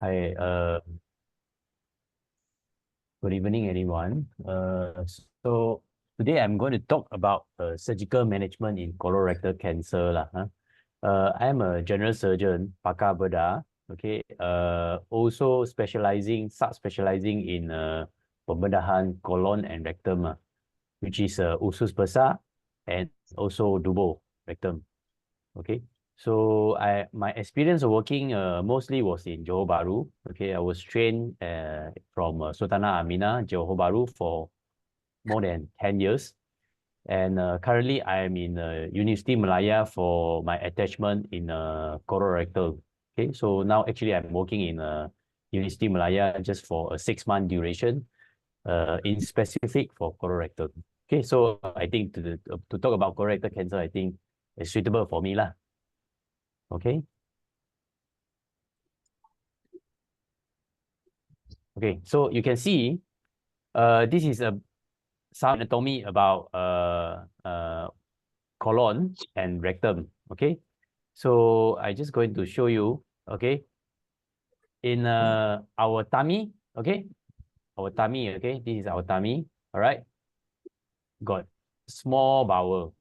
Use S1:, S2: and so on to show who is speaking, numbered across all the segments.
S1: Hi, good evening, everyone. So today I'm going to talk about surgical management in colorectal cancer lah. I'm a general surgeon, pakar bedah. Okay. Also subspecializing in pembedahan colon and rectum, which is usus besar and also dubo rectum. Okay. So my experience of working mostly was in Johor Bahru. Okay, I was trained from Sultanah Aminah, Johor Bahru for more than 10 years. And currently I am in University Malaya for my attachment in colorectal. Okay, so now actually I'm working in University Malaya just for a 6-month duration in specific for colorectal. Okay, so I think to talk about colorectal cancer, I think it's suitable for me lah. Okay. Okay, so you can see this is some anatomy about colon and rectum. Okay, so I just going to show you. Okay, in our tummy. Okay, our tummy. Okay, this is our tummy. All right, got small bowel.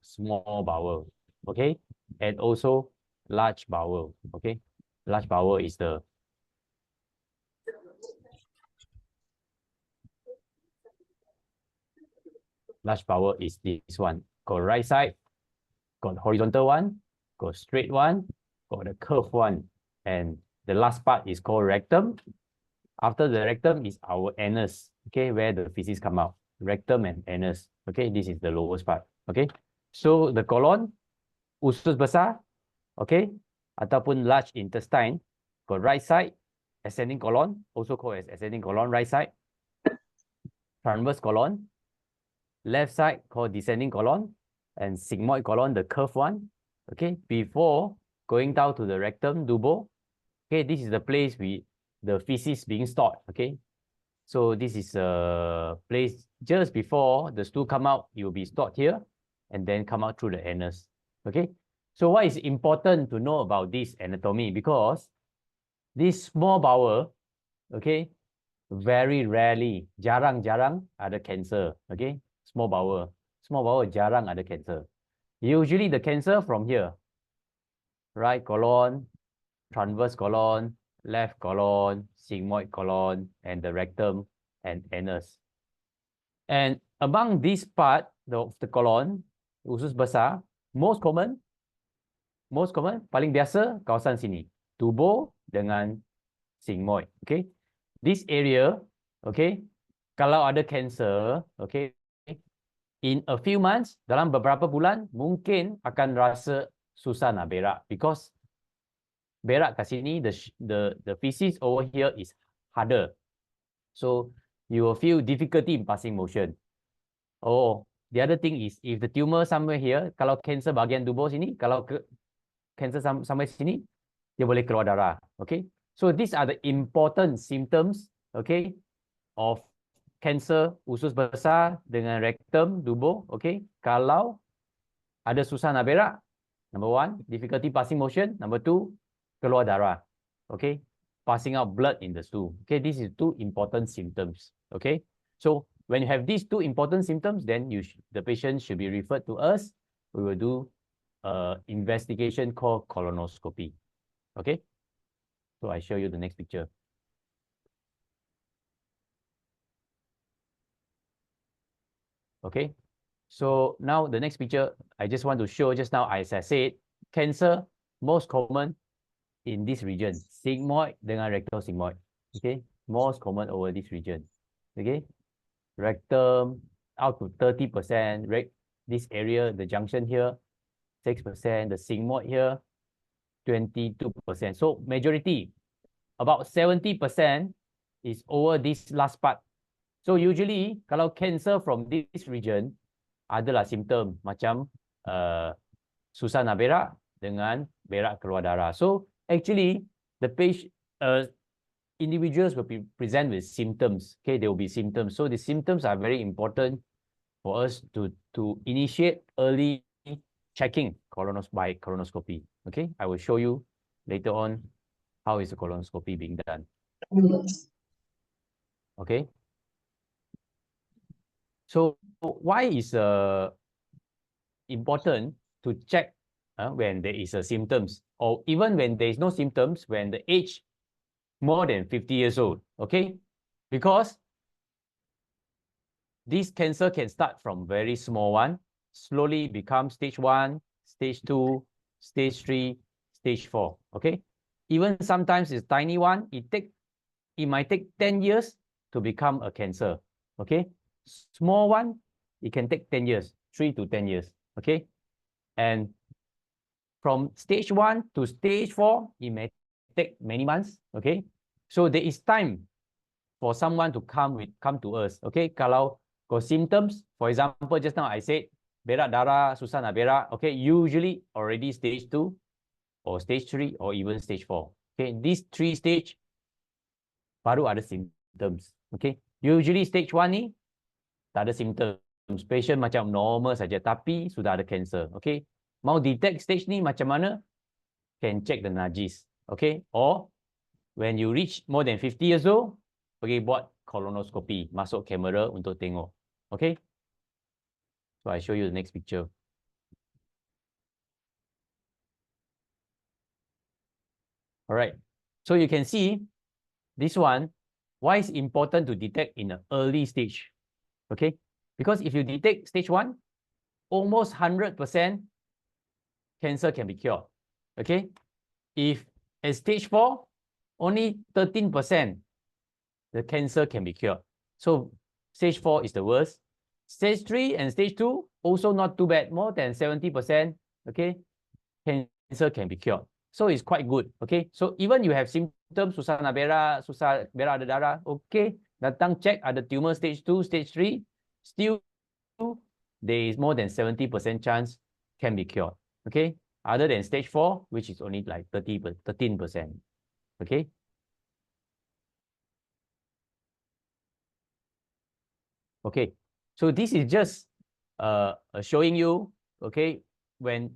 S1: Okay, and also large bowel. Okay, large bowel is the large bowel is this one. Got right side, got horizontal one, got straight one, got the curved one, and the last part is called rectum. After the rectum is our anus, okay, where the feces come out. Rectum and anus, okay, this is the lowest part, okay. So the colon, usus besar, okay, ataupun large intestine, got right side, ascending colon, also called as ascending colon, right side, transverse colon, left side called descending colon, and sigmoid colon, the curved one. Okay, before going down to the rectum, dubo. Okay, this is the place the feces being stored. Okay, so this is a place just before the stool come out, it will be stored here, and then come out through the anus. Okay, so what is important to know about this anatomy? Because this small bowel, okay, very rarely, jarang-jarang ada cancer. Okay, small bowel jarang ada cancer. Usually the cancer from here, right colon, transverse colon, left colon, sigmoid colon, and the rectum and anus. And among this part of the colon, usus besar, most common, paling biasa kawasan sini, tubuh dengan sigmoid. Okay, this area, okay, kalau ada cancer, okay, in a few months, dalam beberapa bulan, mungkin akan rasa susah nak berak because berak kat sini, the feces over here is harder. So you will feel difficulty in passing motion. Oh, the other thing is if the tumor somewhere here, kalau cancer bahagian tubuh sini, kalau cancer sampai sini, dia boleh keluar darah. Okay. So these are the important symptoms, okay, of cancer usus besar dengan rectum, tubuh. Okay. Kalau ada susah nak berak, number 1, difficulty passing motion. Number 2, keluar darah. Okay. Passing out blood in the stool. Okay. This is 2 important symptoms. Okay. So when you have these 2 important symptoms, then the patient should be referred to us. We will do investigation called colonoscopy. Okay. So I show you the next picture. Okay. So now the next picture, I just want to show just now, as I said, cancer most common in this region, sigmoid dengan rectal sigmoid. Okay, most common over this region. Okay, rectum out to 30%, this area, the junction here, 6%, the sigmoid here, 22%. So majority, about 70% is over this last part. So usually, kalau cancer from this region, adalah simptom macam susah nak berak dengan berak keluar darah. So actually, the patient, individuals will be present with symptoms. Okay, there will be symptoms. So the symptoms are very important for us to initiate early checking by colonoscopy. Okay, I will show you later on how is the colonoscopy being done. Okay. So why is important to check when there is a symptoms, or even when there is no symptoms, when the age more than 50 years old, okay? Because this cancer can start from very small one, slowly become stage 1, stage 2, stage 3, stage 4, okay? Even sometimes it's tiny one, it might take 10 years to become a cancer, okay? Small one, it can take 10 years, 3 to 10 years, okay? And from stage 1 to stage 4, it may take many months, okay? So there is time for someone to come to us, okay? Kalau got symptoms, for example, just now I said, berak darah, susah nak berak, okay? Usually already stage 2 or stage 3 or even stage 4, okay? These 3 stage baru ada symptoms, okay? Usually stage 1 ni tak ada symptoms, patient macam normal saja, tapi sudah ada cancer, okay? Mau detect stage ni macam mana? Can check the najis, okay? Or when you reach more than 50 years old, pergi buat colonoscopy, masuk kamera untuk tengok, okay? So I show you the next picture. All right, so you can see this one, why it's important to detect in an early stage, okay? Because if you detect stage 1, almost 100% cancer can be cured, okay? If at stage 4, only 13% the cancer can be cured. So stage 4 is the worst. Stage 3 and stage 2, also not too bad, more than 70%, okay? Cancer can be cured. So it's quite good, okay? So even you have symptoms, susah nak berak, susah berak ada darah, okay? Datang check ada tumor stage 2, stage 3, still there is more than 70% chance can be cured, okay? Other than stage 4, which is only like 13%, okay? Okay, so this is just showing you, okay, when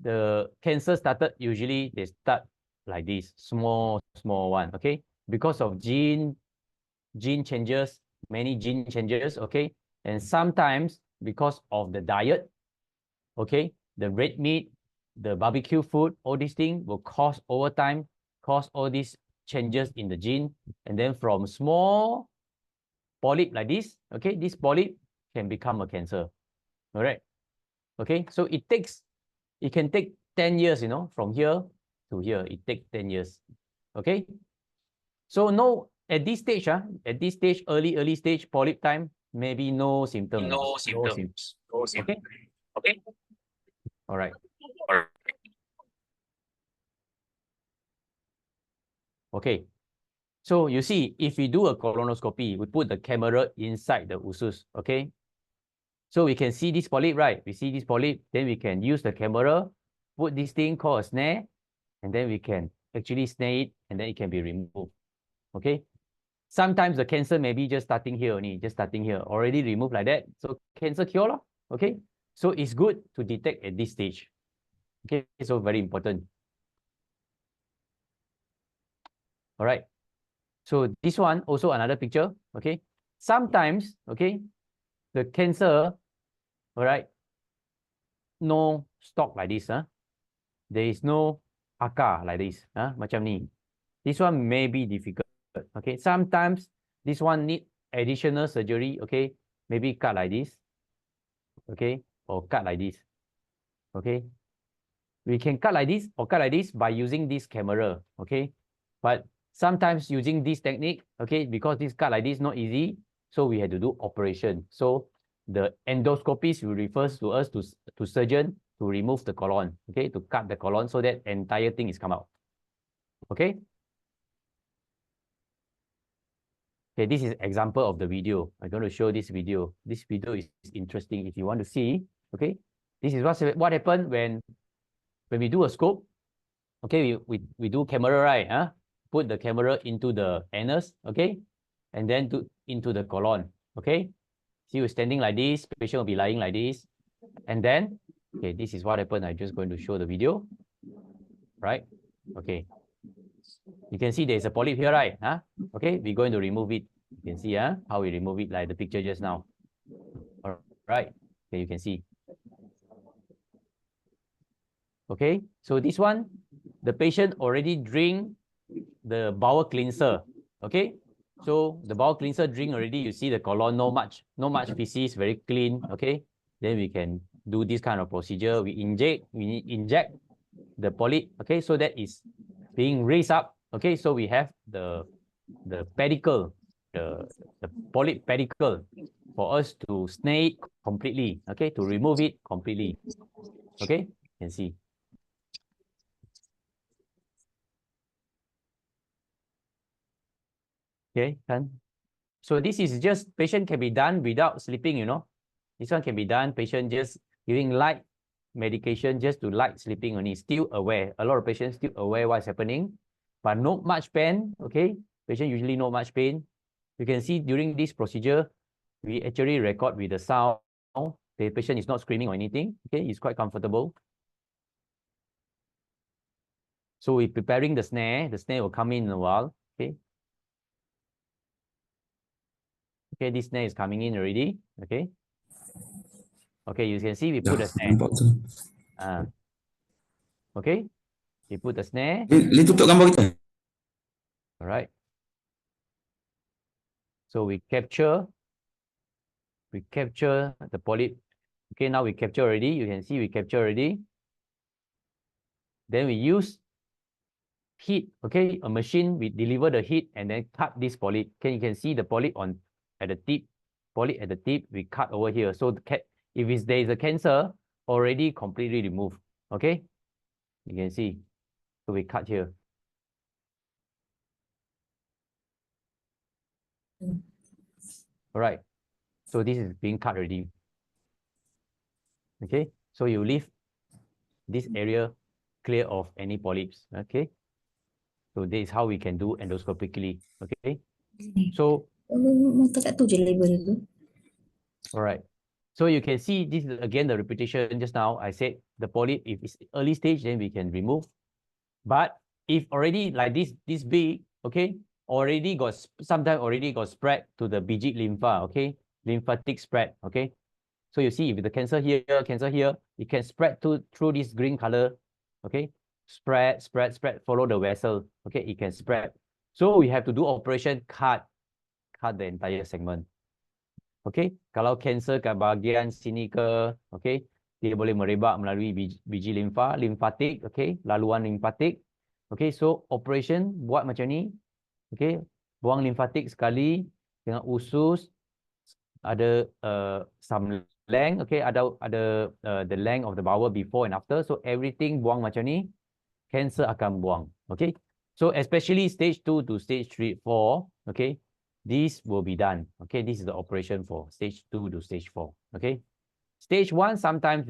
S1: the cancer started, usually they start like this, small one, okay? Because of gene changes, many gene changes, okay? And sometimes because of the diet, okay? The red meat, the barbecue food, all these things will cause over time, cause all these changes in the gene. And then from small polyp like this, okay? This polyp can become a cancer, all right? Okay, so it can take 10 years, you know, from here to here, it takes 10 years, okay? So no, at this stage, early stage, polyp time, maybe no symptoms.
S2: No symptoms. No symptoms.
S1: Okay? All right. Okay, so you see, if we do a colonoscopy, we put the camera inside the usus, okay? So we can see this polyp, right? We see this polyp, then we can use the camera, put this thing called a snare, and then we can actually snare it, and then it can be removed, okay? Sometimes the cancer may be just starting here only, already removed like that. So cancer cure, okay? So it's good to detect at this stage, okay? So very important. All right. So this one also another picture, okay? Sometimes, okay, the cancer, all right, no stalk like this, huh? There is no akar like this, huh? Macam ni. This one may be difficult, okay? Sometimes this one need additional surgery, okay? Maybe cut like this, okay? Or cut like this, okay? We can cut like this or cut like this by using this camera, okay? But sometimes using this technique, okay, because this cut like this not easy, so we had to do operation. So the endoscopist will refer to us to surgeon to remove the colon, okay, to cut the colon so that entire thing is come out, okay? Okay, this is example of the video. I'm going to show this video. This video is interesting if you want to see, okay? This is what happened when we do a scope, okay, we do camera, right? Huh? Put the camera into the anus, okay? And then into the colon, okay? See, you're standing like this, patient will be lying like this. And then, okay, this is what happened. I'm just going to show the video, right? Okay. You can see there's a polyp here, right? Huh? Okay, we're going to remove it. You can see how we remove it like the picture just now. All right. Okay, you can see. Okay, so this one, the patient already drink the bowel cleanser. Okay, so the bowel cleanser drink already, you see the colon, no much feces, very clean. Okay, then we can do this kind of procedure. We inject the polyp. Okay, so that is being raised up. Okay, so we have the pedicle, the polyp pedicle for us to snake completely. Okay, to remove it completely. Okay, you can see. Okay, kan? So this is just patient can be done without sleeping, you know. This one can be done, patient just giving light medication just to light sleeping only, still aware. A lot of patients still aware what's happening, but not much pain, okay? Patient usually not much pain. You can see during this procedure, we actually record with the sound. The patient is not screaming or anything, okay? He's quite comfortable. So we're preparing the snare. The snare will come in a while, okay? Okay, this snare is coming in already, okay? Okay, you can see we put a snare. Okay, we put the snare.
S3: Boleh tutup gambar kita?
S1: All right. So we capture the polyp. Okay, now we capture already. You can see we capture already. Then we use heat. Okay, a machine, we deliver the heat and then cut this polyp. Okay, you can see the polyp at the tip. Polyp at the tip, we cut over here. So if there is a cancer, already completely removed. Okay, you can see. So we cut here. All right. So this is being cut already. Okay, so you leave this area clear of any polyps. Okay, so this is how we can do endoscopically. Okay, so all right, so you can see this is again the repetition just now. I said the polyp, if it's early stage, then we can remove. But if already like this big, okay, sometimes already got spread to the biji lympha. Okay, lymphatic spread. Okay, so you see if the cancer here, it can spread through this green color. Okay, spread, follow the vessel. Okay, it can spread. So we have to do operation cut the entire segment. Okay, kalau cancer kat bahagian sini ke, okay, dia boleh merebak melalui biji limfa, lymphatic, okay, laluan lymphatic. Okay, so operation buat macam ni. Okay, buang lymphatic sekali dengan usus, ada some length, okay, ada the length of the bowel before and after. So everything buang macam ni, cancer akan buang. Okay, so especially stage 2 to stage 3, 4, okay, this will be done. Okay, this is the operation for stage 2 to stage 4. Okay, stage 1 sometimes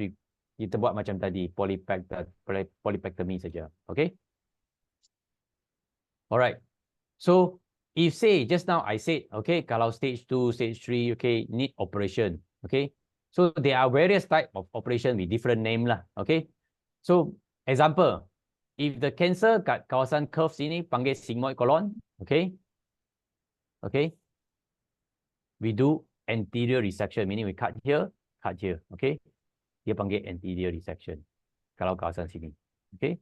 S1: kita buat macam tadi, polypectomy saja. Okay, alright. So if say just now I said, okay, kalau stage 2, stage 3, okay, need operation. Okay, so there are various type of operation with different name lah. Okay, so example, if the cancer kat kawasan curve sini panggil sigmoid colon, okay, we do anterior resection, meaning we cut here, okay, dia panggil anterior resection kalau kawasan sini. Okay,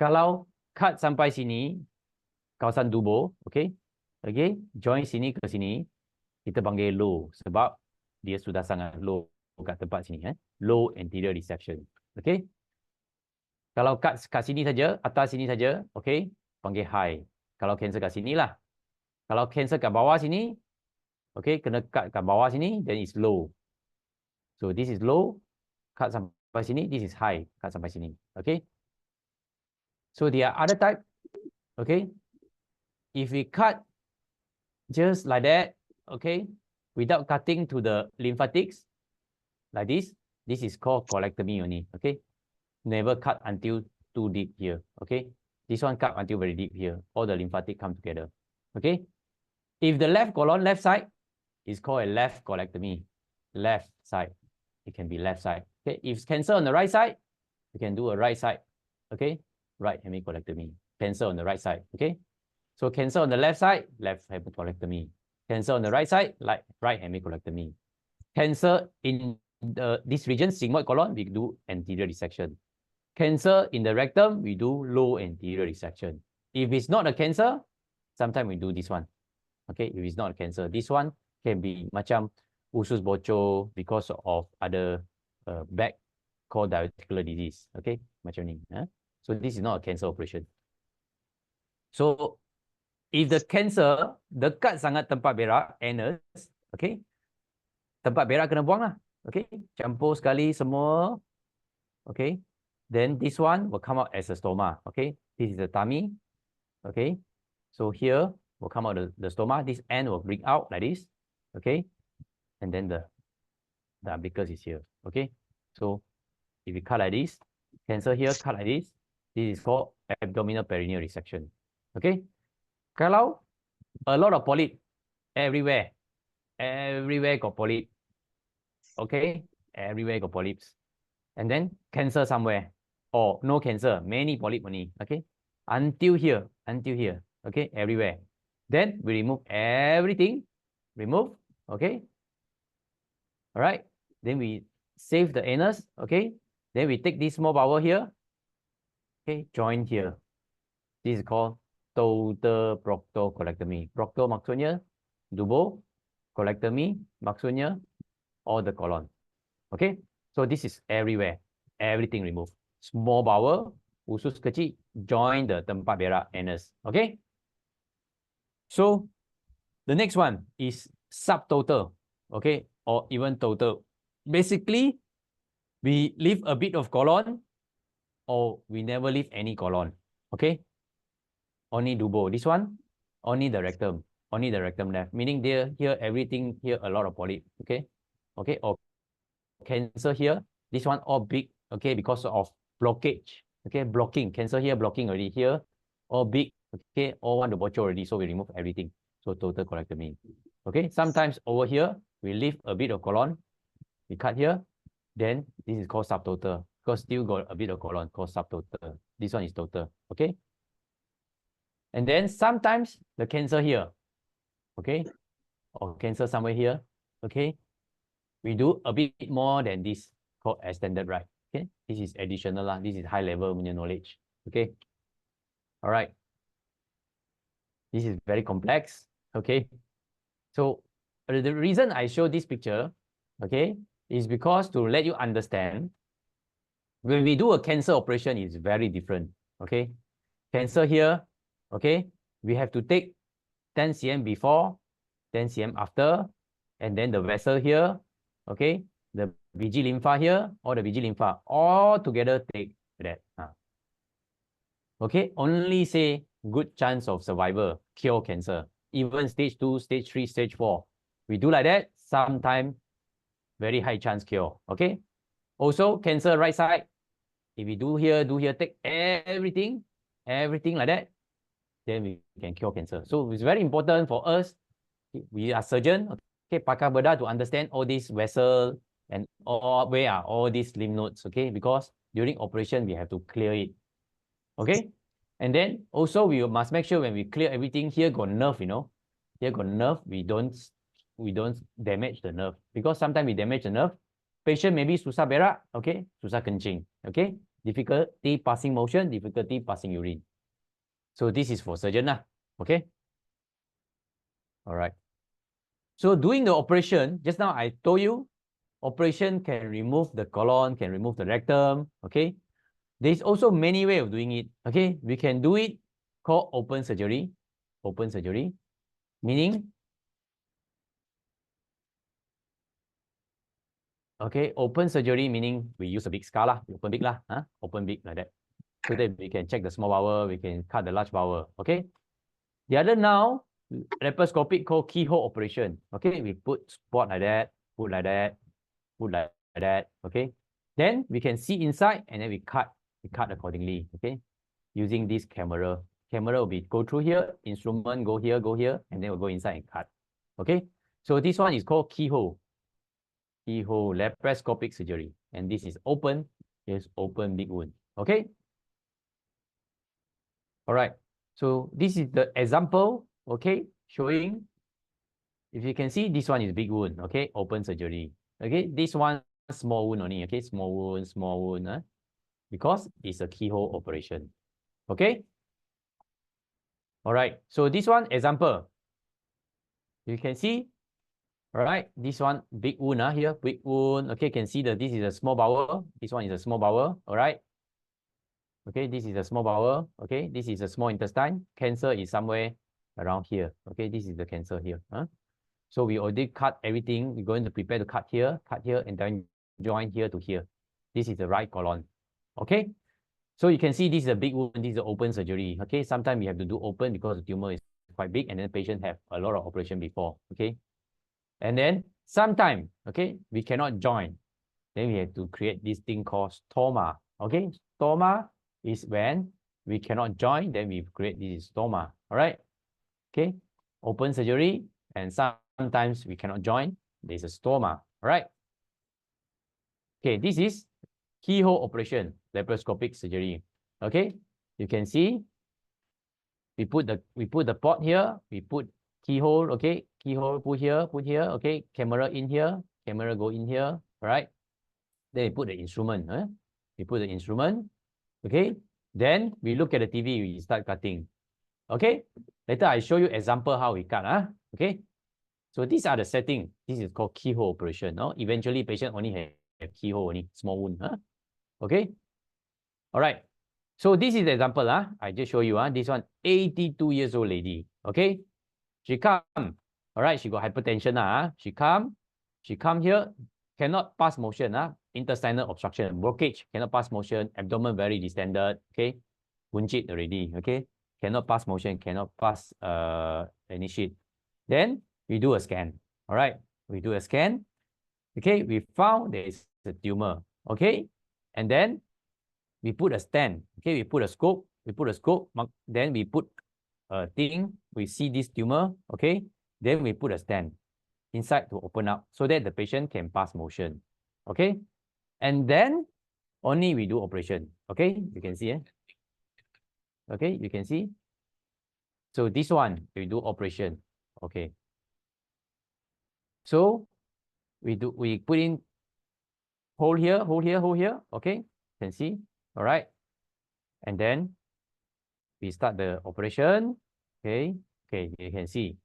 S1: kalau cut sampai sini kawasan dubur, okay, join sini ke sini, kita panggil low sebab dia sudah sangat low kat tempat sini, low anterior resection. Okay, kalau kat sini saja, atas sini saja, okay, panggil high. Kalau cancer kat sini lah. Kalau cancer kat bawah sini, okay, kena cut kat bawah sini, then it's low. So this is low, cut sampai sini, this is high, cut sampai sini. Okay, so there are other type. Okay, if we cut just like that, okay, without cutting to the lymphatics, like this is called colectomy only. Okay, never cut until too deep here. Okay, this one cut until very deep here, all the lymphatic come together. Okay, if the left colon, left side, is called a left colectomy. Left side, it can be left side. Okay, if cancer on the right side, you can do a right side. Okay, right hemicolectomy. Cancer on the right side. Okay, So cancer on the left side, left hemicolectomy. Cancer on the right side, right hemicolectomy. Cancer in this region, sigmoid colon, we do anterior resection. Cancer in the rectum, we do low anterior resection. If it's not a cancer, sometimes we do this one. Okay, if it's not a cancer, this one can be macam usus bocor because of other back called diverticular disease. Okay, macam ni. So this is not a cancer operation. So if the cancer dekat sangat tempat berak, anus, okay, tempat berak kena buang lah. Okay, campur sekali semua. Okay, then this one will come out as a stoma. Okay, this is the tummy. Okay, so here will come out the stoma. This end will bring out like this. Okay, and then the umbilicus is here. Okay, so if you cut like this, cancer here, cut like this. This is called abdominal perineal resection. Okay, kalau a lot of polyp everywhere got polyp. Okay, everywhere got polyps. And then cancer somewhere, or no cancer, many polyp only. Okay, until here, okay, everywhere. Then we remove everything, remove, okay. All right, then we save the anus, okay. Then we take this small bowel here, okay, join here. This is called total proctocolectomy. Procto maksudnya tubuh, colectomy maksudnya all the colon. Okay, so this is everywhere, everything removed. Small bowel, usus kecil, join the tempat berak, anus. Okay, so the next one is subtotal, okay, or even total. Basically, we leave a bit of colon, or we never leave any colon. Okay, only dubo. This one, only the rectum left. Meaning here everything here a lot of polyp. Okay, okay, or cancer here, this one all big, okay, because of blockage, okay, blocking, cancer here blocking already, here all big, okay, all want to botch already, so we remove everything. So total colectomy. Okay, sometimes over here we leave a bit of colon, we cut here, then this is called subtotal, because still got a bit of colon, called subtotal. This one is total. Okay, and then sometimes the cancer here, okay, or cancer somewhere here, okay, we do a bit more than this, called extended right. Okay, this is additional lah. This is high level knowledge. Okay, all right. This is very complex. Okay, so the reason I show this picture, okay, is because to let you understand, when we do a cancer operation, it's very different. Okay, cancer here, okay, we have to take 10 cm before, 10 cm after, and then the vessel here, okay, the VG lympha here, or the VG lympha, all together take that. Okay, only say good chance of survival, cure cancer. Even stage 2, stage 3, stage 4. We do like that, sometime very high chance cure. Okay, also cancer right side, if we do here, take everything like that, then we can cure cancer. So it's very important for us, we are surgeon, okay, pakar bedah, to understand all these vessel and where are all these lymph nodes, okay, because during operation we have to clear it. Okay, and then also we must make sure when we clear everything, here got nerve, you know, here got nerve, we don't damage the nerve, because sometimes we damage the nerve, patient maybe susah berak, okay, susah kencing, okay, difficulty passing motion, difficulty passing urine. So this is for surgeon lah. Okay, all right. So doing the operation, just now I told you, operation can remove the colon, can remove the rectum. Okay, there's also many ways of doing it. Okay, we can do it called open surgery. Open surgery, meaning, okay, open surgery meaning we use a big scar lah, open big lah, open big like that, so that we can check the small bowel, we can cut the large bowel. Okay, the other now, laparoscopic called keyhole operation. Okay, we put spot like that, put like that, put like that. Okay, then we can see inside, and then we cut accordingly. Okay, using this camera will be go through here, instrument go here, and then we'll go inside and cut. Okay, so this one is called keyhole laparoscopic surgery, and this is open, here's open big wound. Okay, all right. So this is the example, okay, showing, if you can see, this one is big wound, okay, open surgery. Okay, this one small wound only, okay, small wound, because it's a keyhole operation. Okay. All right. So this one example, you can see, all right, this one big wound here, big wound. Okay, can see that this is a small bowel. This one is a small bowel. All right. Okay, this is a small bowel. Okay, this is a small intestine. Cancer is somewhere around here. Okay, this is the cancer here. So we already cut everything. We're going to prepare to cut here, and then join here to here. This is the right colon. Okay. So you can see this is a big wound. This is an open surgery. Okay, sometimes we have to do open because the tumor is quite big, and then the patient have a lot of operation before. Okay, and then sometimes, okay, we cannot join. Then we have to create this thing called stoma. Okay, stoma is when we cannot join, then we create this stoma. All right. Okay, open surgery, and sometimes we cannot join. There's a stoma. All right. Okay, this is keyhole operation, laparoscopic surgery. Okay, you can see we put the pot here, we put keyhole, okay, keyhole put here, okay, camera in here, camera go in here, all right. Then we put the instrument, we put the instrument, okay. Then we look at the TV, we start cutting, okay. Later I show you example how we cut, okay. So these are the setting. This is called keyhole operation. No, eventually patient only have keyhole, only small wound, okay. All right. So this is the example. I just show you. This one, 82 years old lady. Okay. She come. All right. She got hypertension. She come here. Cannot pass motion. Intestinal obstruction. Blockage. Cannot pass motion. Abdomen very distended. Okay. Punchit already. Okay. Cannot pass motion. Cannot pass any shit. Then we do a scan. All right. We do a scan. Okay. We found there is a tumor. Okay. And then we put a stand. Okay, we put a scope. Then we put a thing. We see this tumor. Okay, then we put a stand inside to open up so that the patient can pass motion. Okay, and then only we do operation. Okay, you can see. Okay, you can see. So this one we do operation. Okay. So we put in hole here. Okay, you can see. All right. And then we start the operation. Okay, you can see.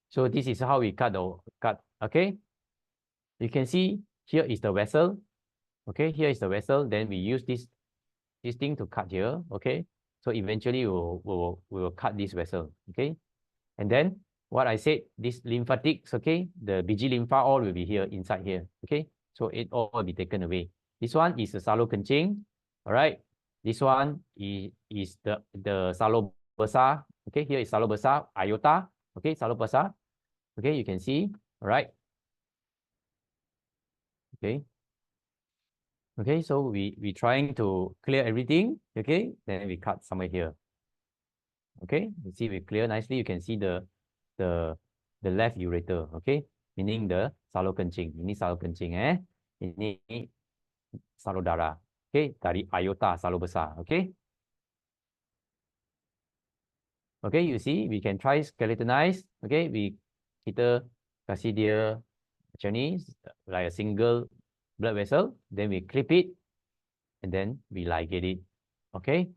S1: So this is how we cut. Okay, you can see here is the vessel. Okay, here is the vessel. Then we use this thing to cut here. Okay, so eventually we will cut this vessel. Okay, and then what I said, this lymphatics. Okay, the BG lympha all will be here inside here. Okay, so it all will be taken away. This one is the salo kencing. All right. This one is the salo besar. Okay, here is salo besar, iota. Okay, salo besar. Okay, you can see. All right. Okay. Okay, so we trying to clear everything. Okay, then we cut somewhere here. Okay, you see we clear nicely. You can see the left ureter. Okay, meaning the salo kencing. Ini salo kencing. Ini salo darah. Okay, dari iota salo besar. Okay. Okay, you see, we can try skeletonize. Okay, kita kasih dia macam ni, like a single blood vessel. Then we clip it, and then we ligate it. Okay.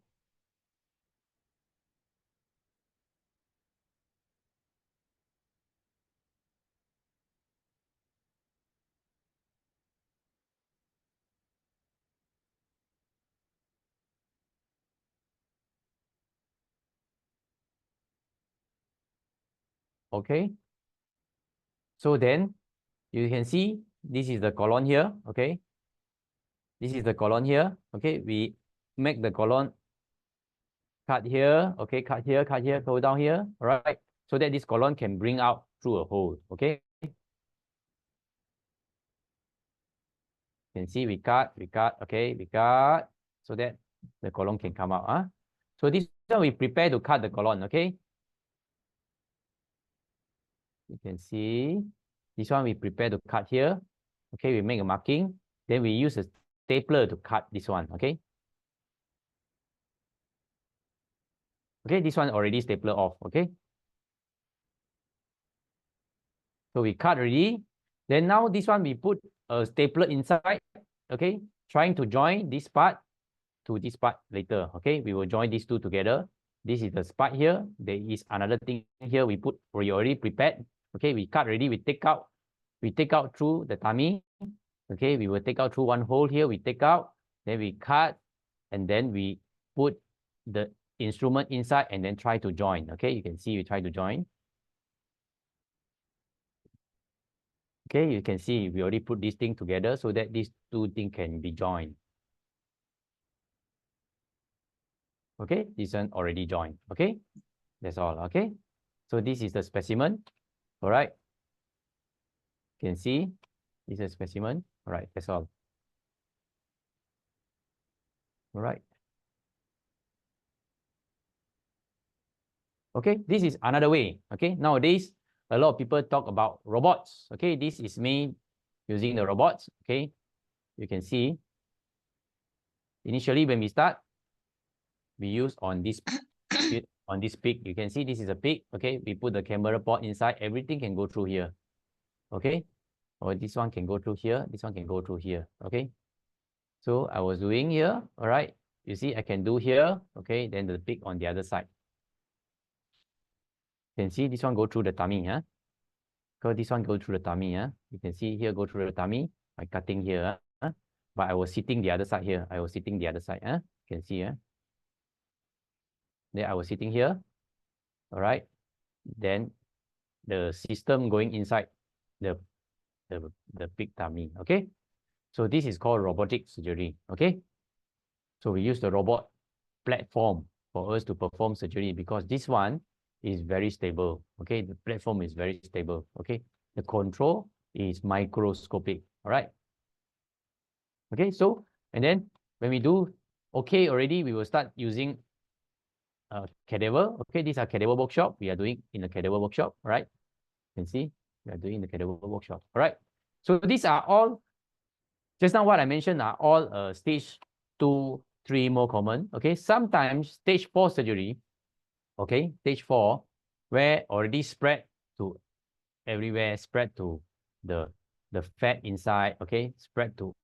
S1: Okay. So then you can see this is the colon here. Okay. This is the colon here. Okay. We make the colon cut here. Okay. Cut here, go down here. All right. So that this colon can bring out through a hole. Okay. You can see we cut. Okay. We cut so that the colon can come out. So this one we prepare to cut the colon. Okay. You can see this one we prepare to cut here. Okay, we make a marking. Then we use a stapler to cut this one. Okay. Okay, this one already stapler off. Okay. So we cut already. Then now this one we put a stapler inside. Okay, trying to join this part to this part later. Okay, we will join these two together. This is the part here. There is another thing here we already prepared. Okay, we cut already. We take out through the tummy. Okay, we will take out through one hole here. We take out, then we cut, and then we put the instrument inside and then try to join. Okay, you can see we try to join. Okay, you can see we already put this thing together so that these two things can be joined. Okay, this one already joined. Okay, that's all. Okay, so this is the specimen. All right, you can see this is a specimen. All right, that's all. All right. Okay, this is another way. Okay, nowadays a lot of people talk about robots. Okay, this is me using the robots. Okay, you can see initially when we start, we use on this pig. You can see this is a pig. Okay, we put the camera port inside. Everything can go through here. Okay, or this one can go through here. This one can go through here. Okay, so I was doing here. All right, you see I can do here. Okay, then the pig on the other side. You can see this one go through the tummy. Huh? Because this one go through the tummy. Huh? You can see here go through the tummy by cutting here. Huh? But I was sitting the other side here. I was sitting the other side. Huh? You can see. Huh? Then I was sitting here. All right. Then the system going inside the big tummy. Okay. So this is called robotic surgery. Okay. So we use the robot platform for us to perform surgery because this one is very stable. Okay. The platform is very stable. Okay. The control is microscopic. All right. Okay. So, and then when we do okay already, we will start using cadaver. Okay. These are cadaver workshop. We are doing in the cadaver workshop. All right. You can see we are doing the cadaver workshop. All right. So these are all, just now what I mentioned are all stage 2, 3 more common. Okay. Sometimes stage 4 surgery, okay, stage 4, where already spread to everywhere, spread to the fat inside, okay, spread to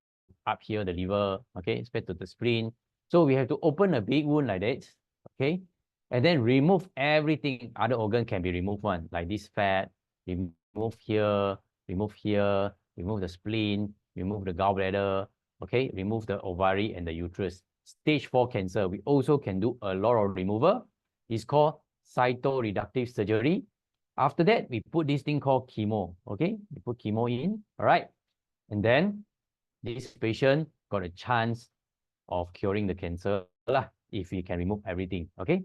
S1: up here, the liver, okay, spread to the spleen. So we have to open a big wound like this, okay, and then remove everything. Other organ can be removed one, like this fat, remove here, remove here, remove the spleen, remove the gallbladder, okay, remove the ovary and the uterus. Stage 4 cancer, we also can do a lot of removal. It's called cytoreductive surgery. After that, we put this thing called chemo, okay? We put chemo in, all right? And then this patient got a chance of curing the cancer if we can remove everything, okay?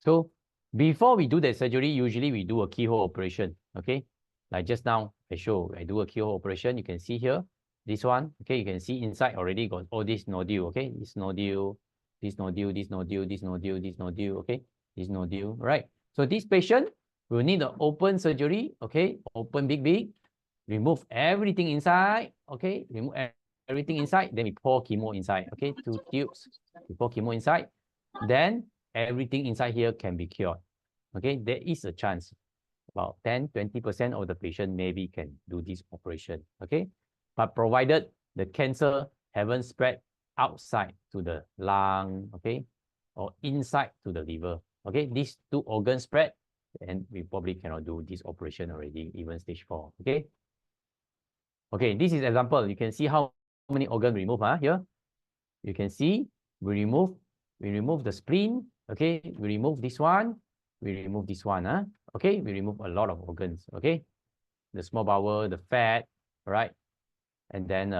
S1: So before we do the surgery, usually we do a keyhole operation, okay? Like just now, I do a keyhole operation. You can see here, this one, okay? You can see inside already got all this nodule, okay? This nodule, this nodule, this nodule, this nodule, this nodule, okay? This nodule, right? So this patient will need an open surgery, okay? Open big, remove everything inside, okay? Remove everything inside, then we pour chemo inside, okay? 2 tubes, we pour chemo inside. Then everything inside here can be cured. Okay, there is a chance. About 10-20% of the patient maybe can do this operation. Okay, but provided the cancer haven't spread outside to the lung, okay, or inside to the liver. Okay, these 2 organs spread, and we probably cannot do this operation already, even stage 4. Okay. Okay, this is example. You can see how many organs removed. Here, you can see we remove the spleen. Okay, we remove this one. We remove this one. Okay, we remove a lot of organs. Okay, the small bowel, the fat, right? And then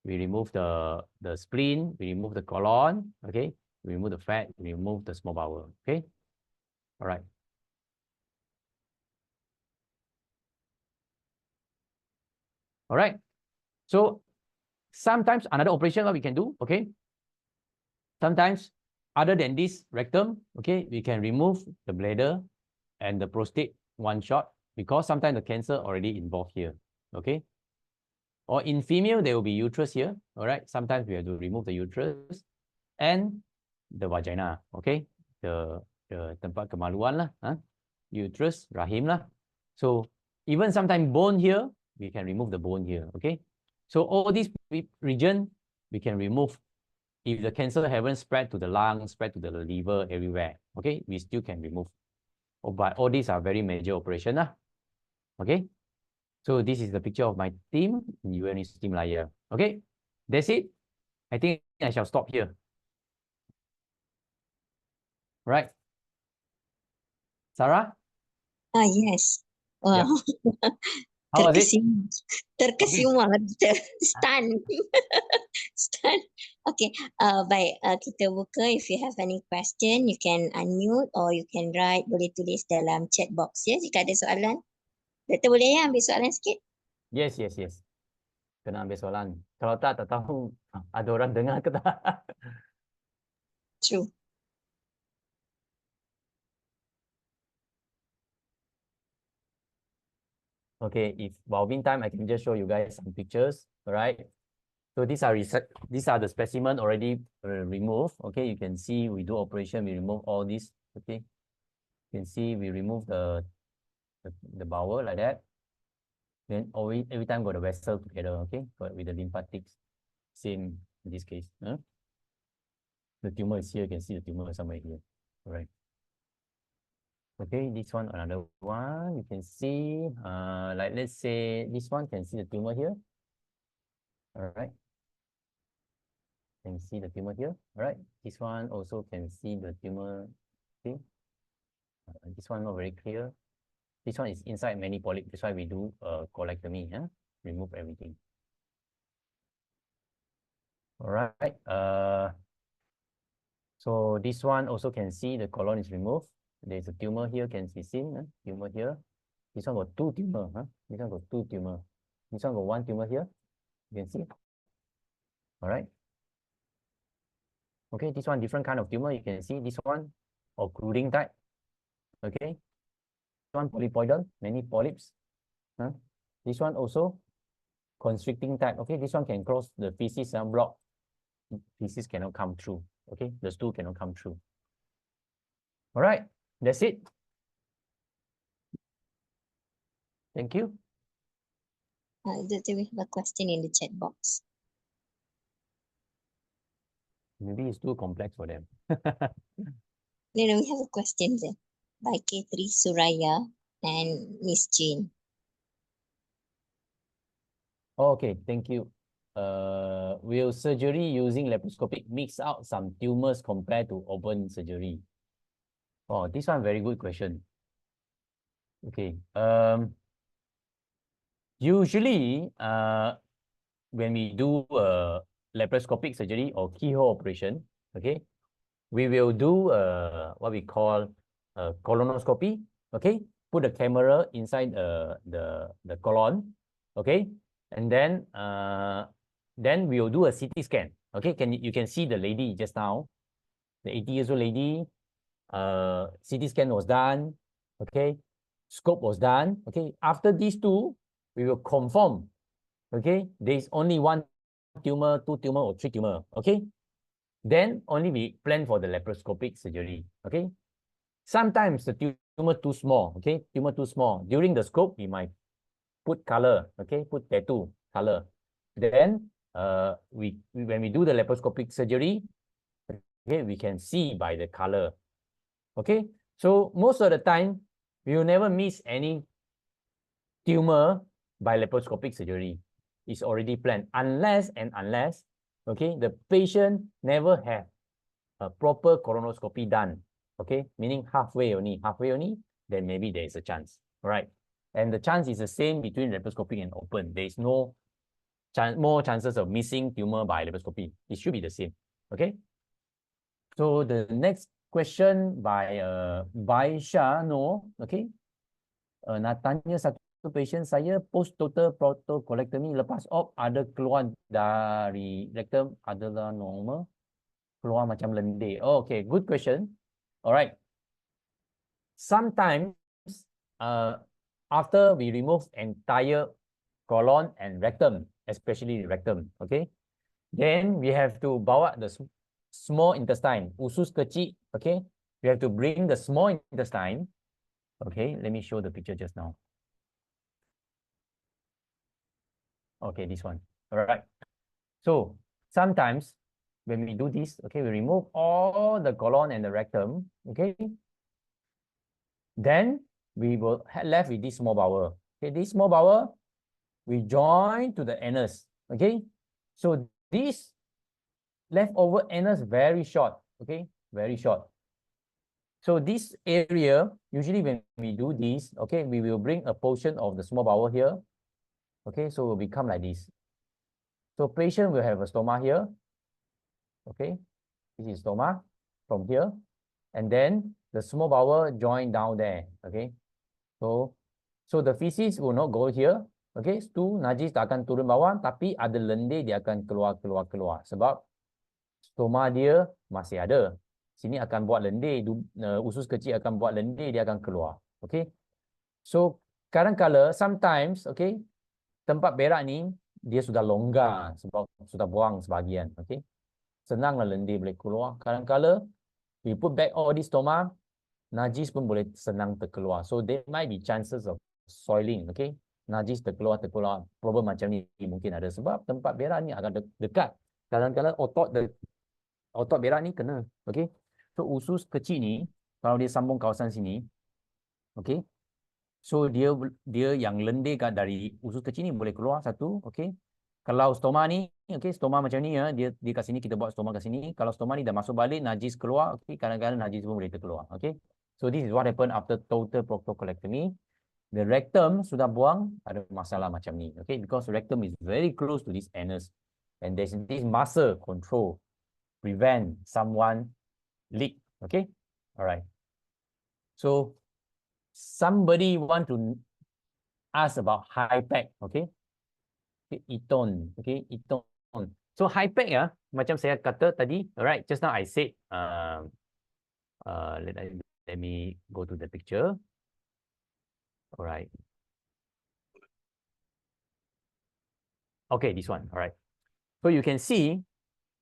S1: we remove the spleen. We remove the colon. Okay, we remove the fat. We remove the small bowel. Okay, all right. All right. So sometimes another operation what we can do. Okay. Sometimes other than this rectum, okay, we can remove the bladder and the prostate one shot because sometimes the cancer already involved here, okay? Or in female, there will be uterus here, all right? Sometimes we have to remove the uterus and the vagina, okay? the tempat kemaluan lah, uterus, rahim lah. So even sometimes bone here, we can remove the bone here, okay? So all these region, we can remove. If the cancer haven't spread to the lung, spread to the liver, everywhere, okay, we still can remove. Oh, but all these are very major operation lah, okay? So this is the picture of my team, UN's team layer, okay? That's it. I think I shall stop here. Right? Sarah?
S3: Yes. Wow.
S1: How was it?
S3: Terkesima. Stun. Stun. Okay. Baik. Kita buka. If you have any question, you can unmute or you can write. Boleh tulis dalam chat box ya. Jika ada soalan. Doktor boleh ya ambil soalan sikit?
S1: Yes. Kena ambil soalan. Kalau tak tahu ada orang dengar ke tak.
S3: True.
S1: Okay, if while meantime, I can just show you guys some pictures, all right? So these are the specimen already removed. Okay, you can see we do operation, we remove all this. Okay, you can see we remove the bowel like that. Then every time got the vessel together. Okay, but with the lymphatics, same in this case. The tumor is here. You can see the tumor somewhere here. All right. Okay, this one, another one, you can see, like let's say this one, can see the tumor here. All right. Can see the tumor here. All right. This one also can see the tumor. Okay. This one not very clear. This one is inside many polyps. That's why we do colectomy. Remove everything. All right. So this one also can see the colon is removed. There's a tumor here, can be seen. Tumor here. This one got two tumor. This one got two tumor. This one got one tumor here. You can see. All right. Okay, this one different kind of tumor. You can see this one occluding type. Okay. This one polypoidal, many polyps. This one also constricting type. Okay, this one can cross the feces and block. Feces cannot come through. Okay, the stool cannot come through. All right, that's it. Thank you.
S3: Do we have a question in the chat box?
S1: Maybe it's too complex for them.
S3: No, we have a question there by K3 Suraya and Miss Jane.
S1: Okay, thank you. Will surgery using laparoscopic mix out some tumors compared to open surgery? Oh, this one very good question. Okay. Usually, when we do laparoscopic surgery or keyhole operation, okay, we will do what we call colonoscopy. Okay, put the camera inside the colon. Okay, and then we will do a CT scan. Okay, you can see the lady just now, the 80-year-old lady. CT scan was done. Okay, scope was done. Okay, after these two, we will confirm. Okay, there is only one tumor, two tumor, or three tumor. Okay, then only we plan for the laparoscopic surgery. Okay, sometimes the tumor too small. Okay, tumor too small. During the scope, we might put color. Okay, put tattoo color. Then when we do the laparoscopic surgery, okay, we can see by the color. Okay, so most of the time, we will never miss any tumor by laparoscopic surgery. It's already planned, unless, okay, the patient never have a proper colonoscopy done. Okay, meaning halfway only, then maybe there is a chance. All right, and the chance is the same between laparoscopic and open. There is no more chances of missing tumor by laparoscopy. It should be the same. Okay, so the next question by Baisha No. Okay, nak tanya satu patient saya post total protocolectomy lepas op ada keluar dari rectum adalah normal, keluar macam lendir. Oh, okay, good question. All right. Sometimes after we remove entire colon and rectum, especially rectum, okay, then we have to bawa the small intestine, usus kecil, okay, we have to bring the small intestine. Okay, let me show the picture just now. Okay, this one. All right. So sometimes when we do this, okay, we remove all the colon and the rectum, okay. Then we will left with this small bowel. Okay, this small bowel we join to the anus. Okay, so this leftover anus very short. Okay, very short. So this area, usually when we do this, okay, we will bring a portion of the small bowel here. Okay, so it will become like this. So patient will have a stoma here. Okay, this is stoma from here. And then the small bowel join down there. Okay, so the feces will not go here. Okay, tu najis tak akan turun bawah, tapi ada lendir dia akan keluar. Sebab stoma dia masih ada. Sini akan buat lendir, usus kecil akan buat lendir, dia akan keluar. Okay, so kadang-kala sometimes, okay, tempat berak ni dia sudah longgar sebab sudah buang sebahagian. Okay, senanglah lendir boleh keluar. Kadang-kala we put back all this stoma, najis pun boleh senang terkeluar. So there might be chances of soiling. Okay, najis terkeluar. Problem macam ni mungkin ada sebab tempat berak ni agak dekat. Kadang-kadang otot berak ni kena. Okay, so usus kecil ni kalau dia sambung kawasan sini, okay, so dia yang lendir dari usus kecil ni boleh keluar satu. Okay, kalau stoma ni, okay, stoma macam ni ya, dia kat sini, kita buat stoma kat sini. Kalau stoma ni dah masuk balik, najis keluar. Okay, kadang-kadang najis pun boleh terkeluar. Okay, so this is what happened after total proctocolectomy. The rectum sudah buang, ada masalah macam ni. Okay, because rectum is very close to this anus, and there's this muscle control prevent someone leak. Okay, all right. So somebody want to ask about high pack. Okay, iton. Okay, iton. So high pack ya, macam saya kata tadi. Alright, just now I said. Let me go to the picture. Alright. Okay, this one. Alright. So you can see,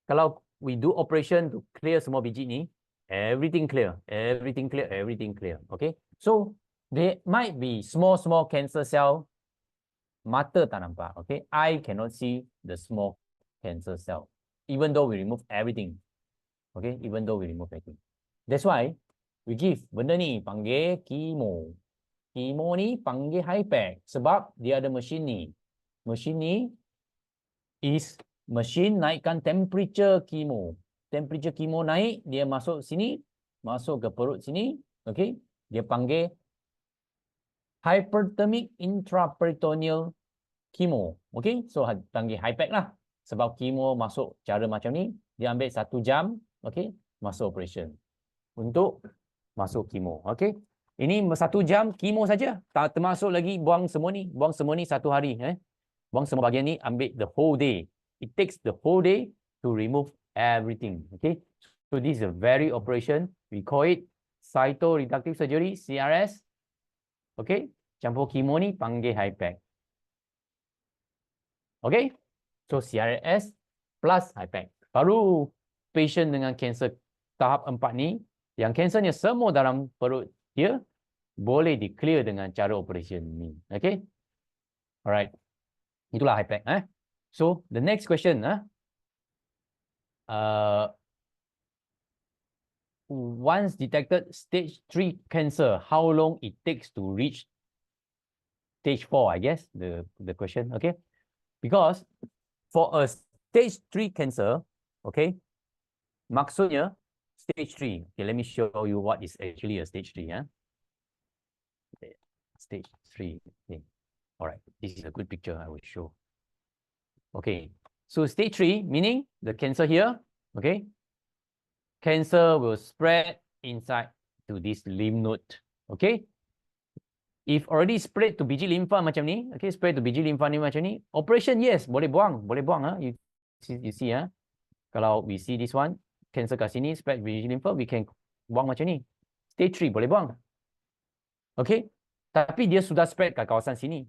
S1: kalau we do operation to clear semua biji ni, everything clear. Okay. So there might be small cancer cell. Mata tak nampak. Okay. Eye cannot see the small cancer cell, even though we remove everything. Okay. Even though we remove everything. That's why we give benda ni panggil chemo. Chemo ni panggil high pack sebab dia ada mesin ni. Mesin ni is mesin naikkan temperature chemo. Temperature chemo naik, dia masuk sini, masuk ke perut sini. Okay, dia panggil hyperthermic intraperitoneal chemo. Okay, so panggil high pack lah. Sebab chemo masuk cara macam ni, dia ambil 1 jam, okay, masuk operation untuk masuk chemo. Okay, ini 1 jam chemo saja, tak termasuk lagi buang semua ni. Buang semua ni 1 hari. Buang semua bahagian ni, ambil the whole day. It takes the whole day to remove everything. Okay, so this is a very operation. We call it cytoreductive surgery, CRS. Okay, campur chemo ni panggil high pack. Okay, so CRS plus high pack. Baru patient dengan kanser tahap 4 ni, yang kansernya semua dalam perut dia, boleh di clear dengan cara operation ni. Okay, alright, itulah high pack. So the next question, once detected stage 3 cancer, how long it takes to reach stage 4? I guess the question. Okay, because for a stage 3 cancer, okay, maksudnya stage 3. Okay, let me show you what is actually a stage 3. Stage 3. Okay, all right, this is a good picture I will show. Okay, so stage 3 meaning the cancer here. Okay, cancer will spread inside to this lymph node. Okay, if already spread to biji limfa macam ni, okay, spread to biji limfa ni macam ni, operation yes, boleh buang. You see kalau we see this one, cancer kat sini, spread biji limfa, we can buang macam ni. Stage 3 boleh buang. Okay, tapi dia sudah spread kat kawasan sini.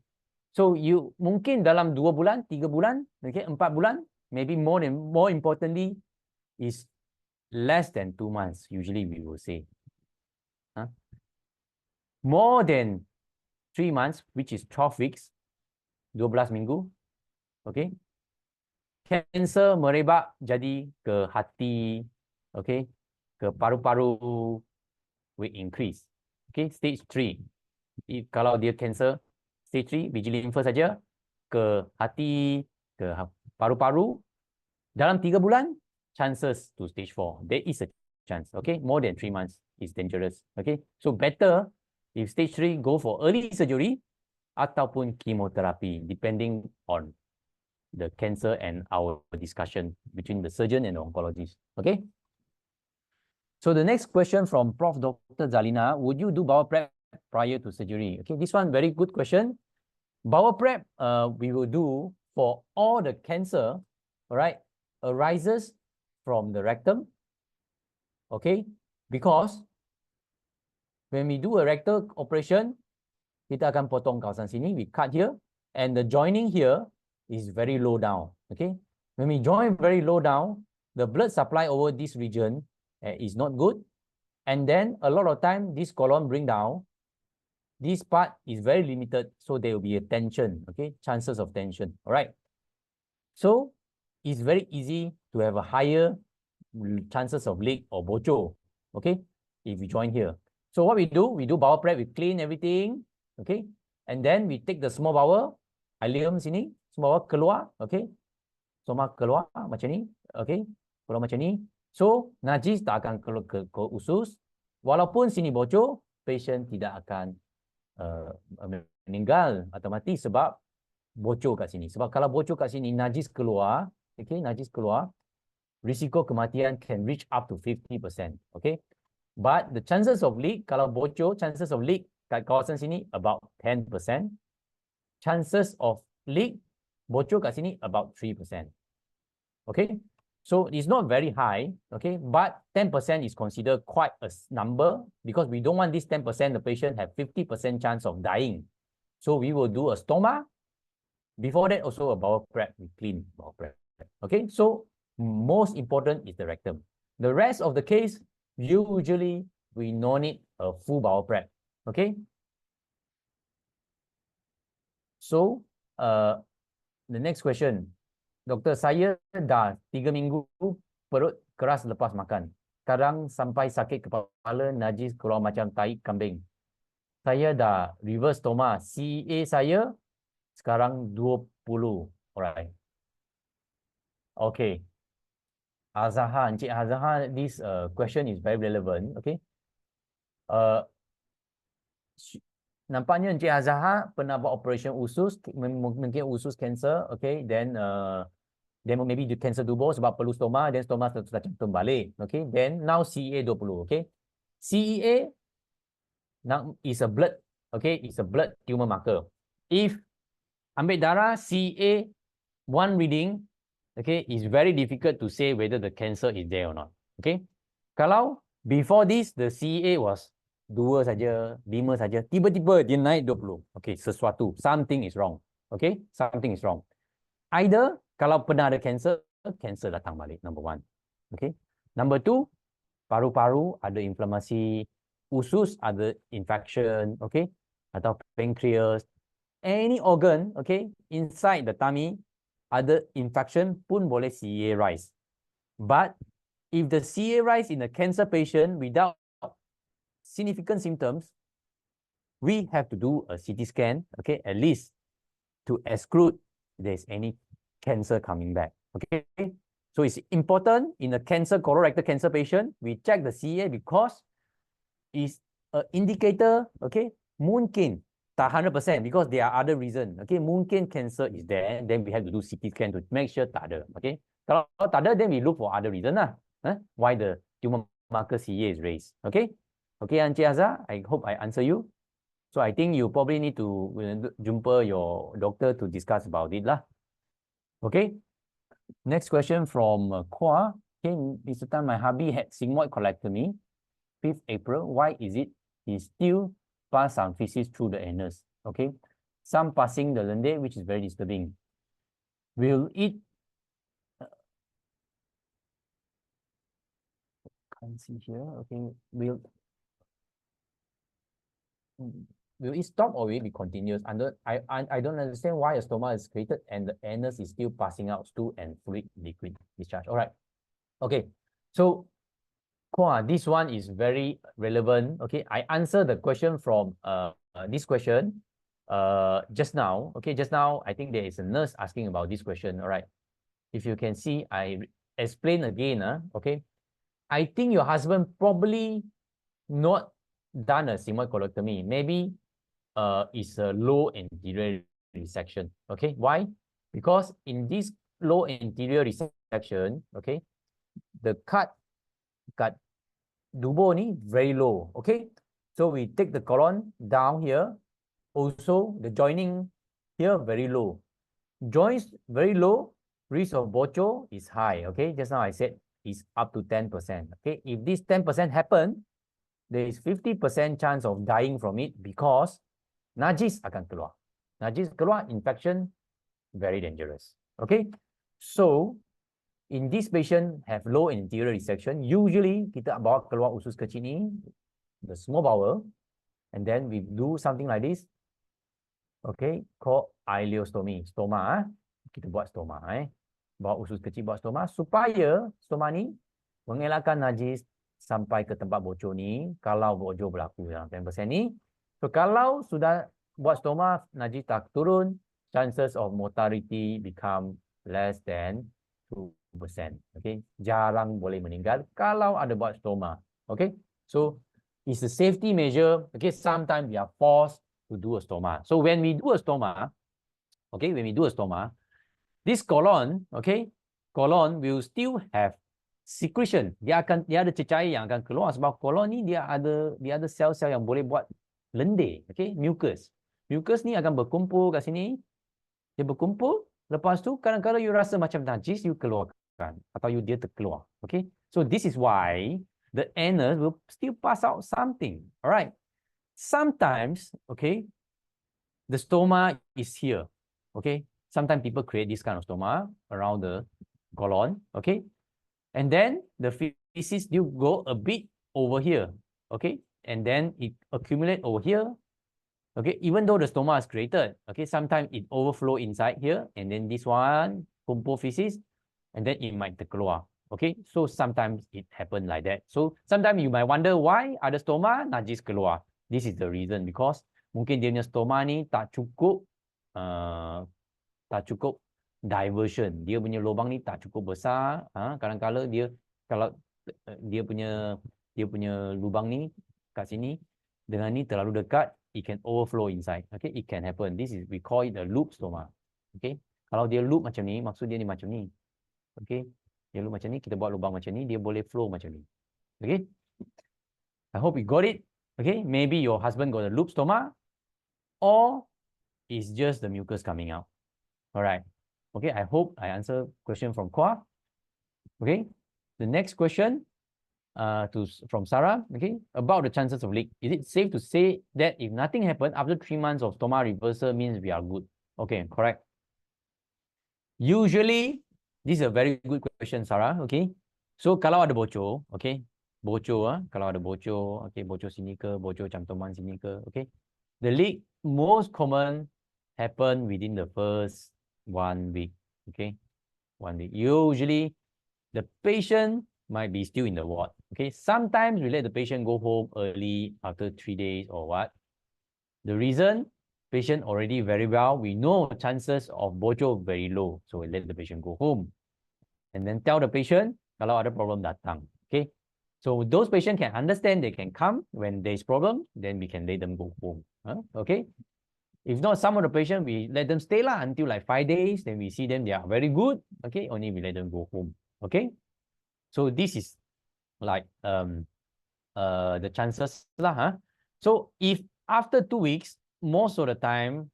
S1: So you mungkin dalam 2 bulan, 3 bulan, okay, 4 bulan, maybe more importantly is less than 2 months, usually we will say. more than 3 months, which is 12 weeks, 12 minggu, okay, cancer merebak jadi ke hati, okay, ke paru-paru will increase. Okay, stage 3. Kalau dia cancer stage 3, biji limfa saja, ke hati, ke paru-paru, dalam 3 bulan, chances to stage 4. There is a chance, okay? More than 3 months is dangerous, okay? So better, if stage 3, go for early surgery ataupun chemotherapy, depending on the cancer and our discussion between the surgeon and the oncologist, okay? So the next question from Prof. Dr. Zalina, would you do bowel prep prior to surgery? Okay, this one very good question. Bowel prep, we will do for all the cancer, all right, arises from the rectum, okay? Because when we do a rectal operation, kita akan potong kawasan sini, we cut here, and the joining here is very low down, okay? When we join very low down, the blood supply over this region is not good. And then a lot of time, this colon bring down, this part is very limited, so there will be a tension, okay? Chances of tension, all right? So it's very easy to have a higher chances of leak or bocho, okay? If we join here. So what we do bowel prep, we clean everything, okay? And then we take the small bowel, ileum sini, small bowel keluar, okay? Semua keluar macam ni, okay? Keluar macam ni. So, najis tak akan keluar ke usus. Walaupun sini bocor, patient tidak akan meninggal atau mati sebab bocor kat sini. Sebab kalau bocor kat sini, najis keluar, okay, najis keluar, risiko kematian can reach up to 50%, okay? But the chances of leak, kalau bocor, chances of leak kat kawasan sini about 10%. Chances of leak, bocor kat sini about 3%. Okay? So it's not very high, okay? But 10% is considered quite a number because we don't want this 10%, the patient have 50% chance of dying. So we will do a stoma. Before that, also a bowel prep, we clean bowel prep. Okay? So most important is the rectum. The rest of the case, usually we no need a full bowel prep. Okay? So, the next question. Doktor, saya dah 3 minggu perut keras lepas makan. Sekarang sampai sakit kepala, najis keluar macam tai kambing. Saya dah reverse stoma. CA saya sekarang 20. Alright. Okay. Azahar, Encik Azahar, this question is very relevant. Okay. Nampaknya Encik Azahar pernah buat operation usus, mungkin usus cancer. Okay. Then maybe the cancer tubuh sebab perlu stoma, then stoma sudah cantum balik. Okay, then now CEA 20. Okay, CEA now is a blood. Okay, it's a blood tumor marker. If ambil darah CEA one reading, okay, it's very difficult to say whether the cancer is there or not. Okay, kalau before this the CEA was 2 saja, 5 saja, tiba-tiba dia naik 20. Okay, sesuatu, something is wrong. Okay, something is wrong. Either kalau pernah ada cancer datang balik, number 1. Okay. Number 2, paru-paru ada inflamasi, usus ada infection, okay, atau pancreas, any organ, okay, inside the tummy ada infection pun boleh CA rise. But if the CA rise in a cancer patient without significant symptoms, we have to do a CT scan, okay, at least to exclude there's any cancer coming back. Okay, so it's important in a colorectal cancer patient, we check the CA because it's an indicator. Okay, mungkin tak 100% because there are other reasons. Okay, mungkin cancer is there, then we have to do CT scan to make sure tak ada. Okay, kalau tak ada, then we look for other reason lah. Why the tumor marker CA is raised. Okay, okay, Encik Azhar, I hope I answer you. So I think you probably need to jumpa your doctor to discuss about it lah. Okay. Next question from Kwa. Okay, Mr. Tan, my hubby had sigmoid colectomy, 5th April. Why is it he still pass some feces through the anus? Okay. Some passing the lende, which is very disturbing. Will it... can't see here. Okay. will it stop or will it be continuous? I don't understand why a stoma is created and the anus is still passing out stool and fluid liquid discharge. All right. Okay. So this one is very relevant. Okay, I answered the question from this question just now. Okay, just now I think there is a nurse asking about this question. All right. If you can see, I explain again. Okay. I think your husband probably not done a sigmoid colectomy. Maybe is a low anterior resection. Okay, why? Because in this low anterior resection, okay, the cut dubo ni very low. Okay, so we take the colon down here. Also, the joining here very low. Joints very low, risk of bocho is high. Okay, just now I said is up to 10%. Okay, if this 10% happen, there is 50% chance of dying from it because najis akan keluar. Najis keluar, infection, very dangerous. Okay, so in this patient have low anterior resection, usually kita bawa keluar usus kecil ni, the small bowel, and then we do something like this. Okay, called ileostomy. Stoma, kita buat stoma. Bawa usus kecil, buat stoma supaya stoma ni mengelakkan najis sampai ke tempat bocor ni. Kalau bocor berlaku dalam 10% ni, so kalau sudah buat stoma, najis tak turun, chances of mortality become less than 2%. Okay, jarang boleh meninggal kalau ada buat stoma. Okay, so it's a safety measure. Okay, sometimes we are forced to do a stoma. So when we do a stoma, okay, this colon, okay, colon will still have secretion. Dia ada cecair yang akan keluar sebab colon ni dia ada sel-sel yang boleh buat lendir, okay, mucus. Mucus ni akan berkumpul kat sini. Dia berkumpul, lepas tu kadang-kadang you rasa macam najis, you keluarkan atau dia terkeluar. Okay, so this is why the anus will still pass out something. All right. Sometimes, okay, the stoma is here. Okay, sometimes people create this kind of stoma around the colon. Okay, and then the feces do go a bit over here. Okay, and then it accumulate over here. Okay, even though the stoma is created, okay, sometimes it overflow inside here, and then this one kumpul feces, and then it might terkeluar. Okay, so sometimes it happen like that. So sometimes you might wonder why ada stoma najis keluar. This is the reason because mungkin dia punya stoma ni tak cukup diversion. Dia punya lubang ni tak cukup besar. Kadang-kadang dia kalau dia punya lubang ni kat sini dengan ni terlalu dekat, it can overflow inside. Okay, it can happen. This is we call it a loop stoma. Okay, kalau dia loop macam ni, maksud dia ni macam ni. Okay, dia loop macam ni, kita buat lubang macam ni, dia boleh flow macam ni. Okay, I hope you got it. Okay, maybe your husband got a loop stoma or it's just the mucus coming out. All right. Okay, I hope I answer question from Kwa. Okay, the next question from Sarah. Okay, about the chances of leak. Is it safe to say that if nothing happened after 3 months of stoma reversal means we are good? Okay, correct. Usually, this is a very good question, Sarah. Okay, so kalau ada bocor, okay, bocor, kalau ada bocor, okay, bocor sini ke, bocor cantuman sini ke, okay. The leak most common happen within the first 1 week, okay, 1 week. Usually, the patient might be still in the ward, okay. Sometimes we let the patient go home early after 3 days or what. The reason, patient already very well, we know chances of bocor very low, so we let the patient go home. And then tell the patient, kalau ada problem datang, okay. So those patients can understand, they can come when there is problem, then we can let them go home. Okay. If not, some of the patient, we let them stay lah until like 5 days, then we see them, they are very good. Okay, only we let them go home. Okay. So this is like the chances lah. So if after 2 weeks, most of the time,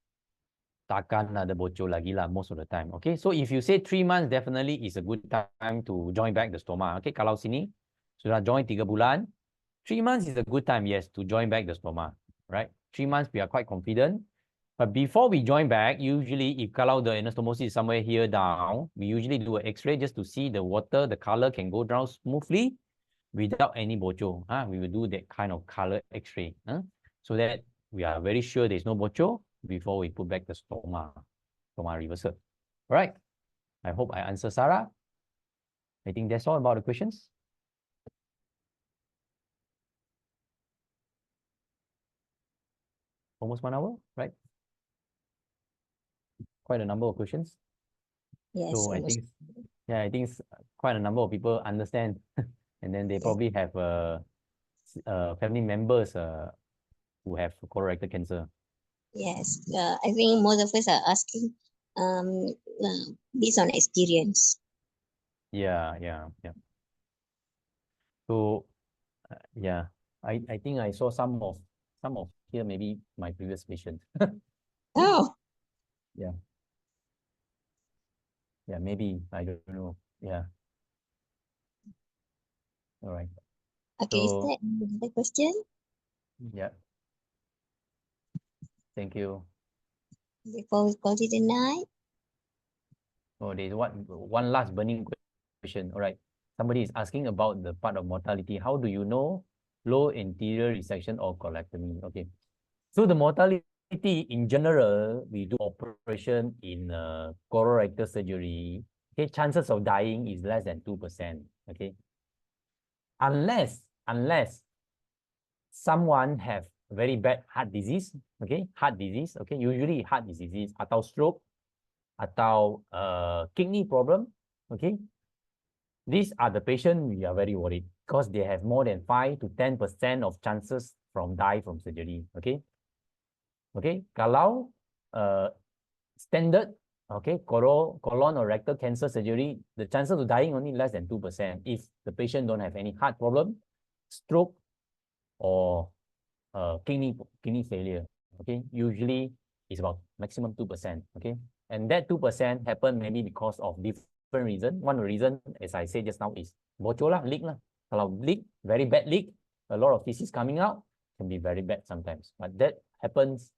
S1: takkan ada bocor lagi lah most of the time. Okay, so if you say 3 months, definitely is a good time to join back the stoma. Okay, kalau sini sudah join 3 bulan, 3 months is a good time, yes, to join back the stoma, right? 3 months, we are quite confident. But before we join back, usually if kalau the anastomosis is somewhere here down, we usually do an X-ray just to see the water, the color can go down smoothly without any bocor. We will do that kind of color X-ray so that we are very sure there's no bocho before we put back the stoma reversal. All right. I hope I answer Sarah. I think that's all about the questions. Almost 1 hour, right? Quite a number of questions.
S3: Yes.
S1: So I think, yeah, I think quite a number of people understand, and then they probably have family members who have colorectal cancer.
S3: Yes. I think most of us are asking based on experience.
S1: Yeah. So yeah, I think I saw some of here, maybe my previous patient.
S3: Oh.
S1: Yeah. Yeah, maybe, I don't know. Yeah. All right.
S3: Okay. Is
S1: So
S3: that the question?
S1: yeah. Thank you.
S3: Before we call it a night.
S1: Oh, there's one last burning question. All right. Somebody is asking about the part of mortality. How do you know low anterior resection or colectomy? Okay. So the mortality in general, we do operation in colorectal surgery. Okay, chances of dying is less than 2%. Okay. Unless someone have very bad heart disease. Okay, heart disease. Okay, usually heart disease atau stroke atau kidney problem. Okay, these are the patient we are very worried because they have more than 5 to 10% of chances from die from surgery. Okay. Okay, kalau standard, okay, colon or rectal cancer surgery, the chances of dying only less than 2% if the patient don't have any heart problem, stroke, or kidney failure. Okay, usually it's about maximum 2%. Okay, and that 2% happen maybe because of different reason. One reason, as I said just now, is bocor lah, leak lah. Kalau leak, very bad leak, a lot of feces coming out, can be very bad sometimes. But that happens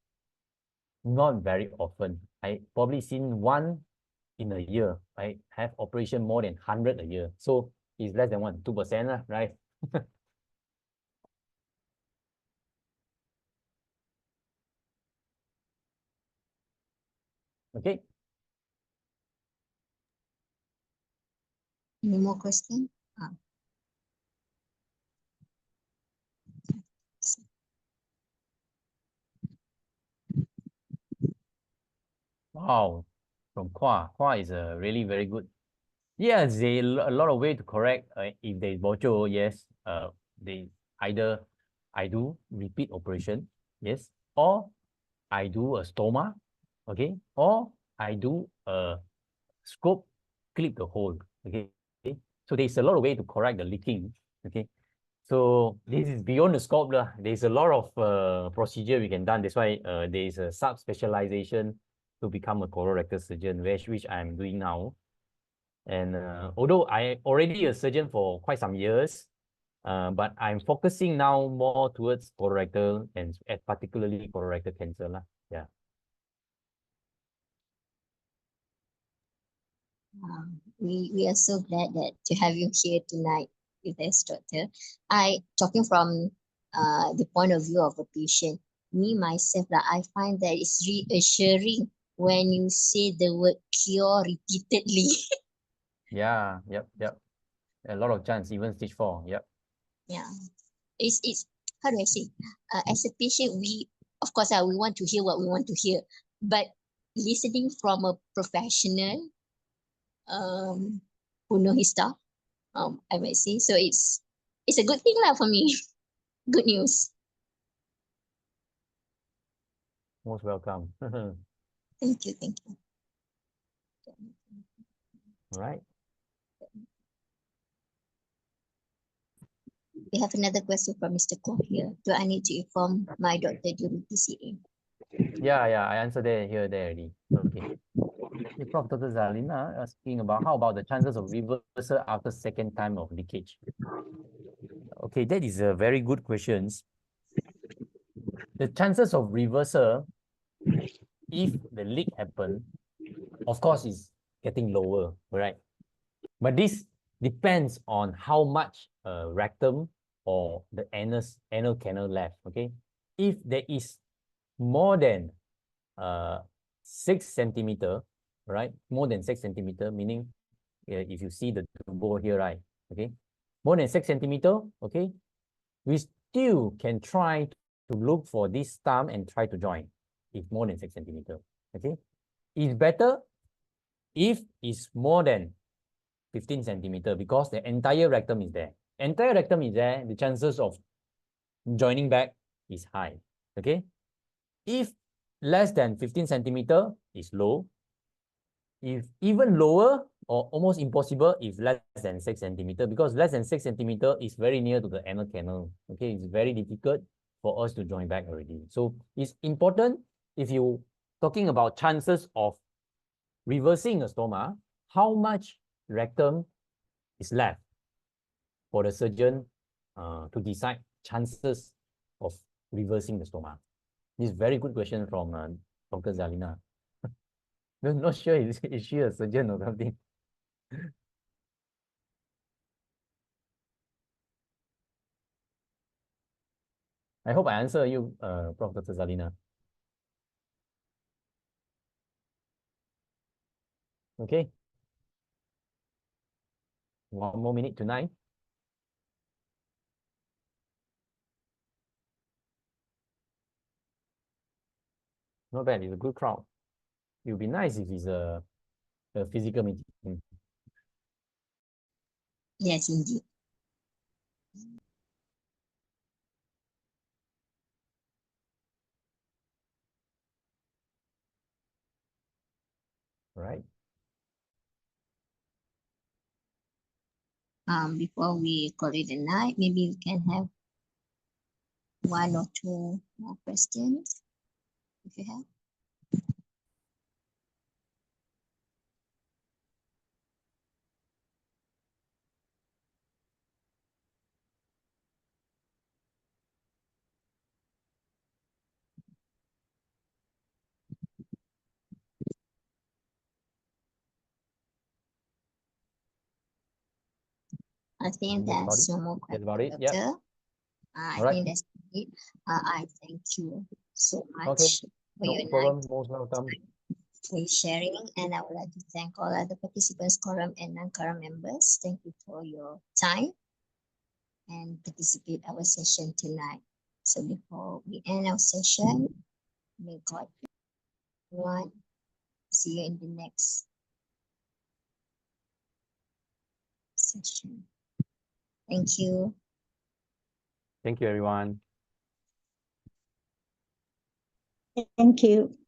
S1: not very often. I probably seen one in a year. I have operation more than 100 a year. So it's less than 2%, right? Okay.
S3: Any more questions?
S1: Wow. From Kwa is a really very good. Yeah, they a lot of way to correct if there's bocho. Yes, they either I do repeat operation, yes, or I do a stoma, okay, or I do a scope, clip the hole, okay. So there's a lot of way to correct the leaking, okay. So this is beyond the scope lah. There's a lot of procedure we can done. That's why there is a sub-specialization to become a colorectal surgeon, which I'm doing now. And although I already a surgeon for quite some years, but I'm focusing now more towards colorectal and particularly colorectal cancer lah. Yeah.
S3: We are so glad that to have you here tonight with us, doctor. Talking from the point of view of a patient, me myself, I find that it's reassuring when you say the word cure repeatedly.
S1: Yeah, yep. A lot of chance, even stage 4. Yep.
S3: Yeah. It's how do I say? As a patient, we of course we want to hear what we want to hear, but listening from a professional who know his stuff, I might say. So it's a good thing lah for me. Good news.
S1: Most welcome.
S3: Thank you.
S1: All right.
S3: We have another question from Mr. Koh here. Do I need to inform my doctor during PCA?
S1: Yeah, I answered there already. Okay. Prof. Dr. Zalina asking about how about the chances of reversal after second time of leakage? Okay, that is a very good question. The chances of reversal, if the leak happen, of course, is getting lower, right? But this depends on how much rectum or the anal canal left. Okay, if there is more than 6 centimeter, right? More than 6 centimeter, meaning if you see the tubo here, right? Okay, more than 6 centimeter, okay, we still can try to look for this stump and try to join if more than 6 centimeter. Okay, it's better if it's more than 15 centimeter because the entire rectum is there. Entire rectum is there, the chances of joining back is high. Okay, if less than 15 centimeter is low. If even lower or almost impossible if less than 6 centimeter, because less than 6 centimeter is very near to the anal canal. Okay, it's very difficult for us to join back already. So it's important if you talking about chances of reversing a stoma, how much rectum is left for the surgeon to decide chances of reversing the stoma. This is very good question from Dr. Zalina. I'm not sure is she a surgeon or something. I hope I answer you, Prof. Dr. Zalina. Okay. 1 more minute to 9. Not bad. It's a good crowd. It would be nice if it's a physical meeting.
S3: Yes, indeed.
S1: Right.
S3: Before we call it a night, maybe we can have 1 or 2 more questions if you have. I think that's no more
S1: That's
S3: questions,
S1: about it. Yeah.
S3: Doctor. I
S1: All right.
S3: think that's it. I thank you so much
S1: Okay.
S3: for
S1: No
S3: your
S1: problem.
S3: night,
S1: Most welcome.
S3: for your sharing, and I would like to thank all other participants, quorum and non-quorum members. Thank you for your time and participate our session tonight. So before we end our session, may God bless everyone. See you in the next session. Thank you.
S1: Thank you, everyone.
S4: Thank you.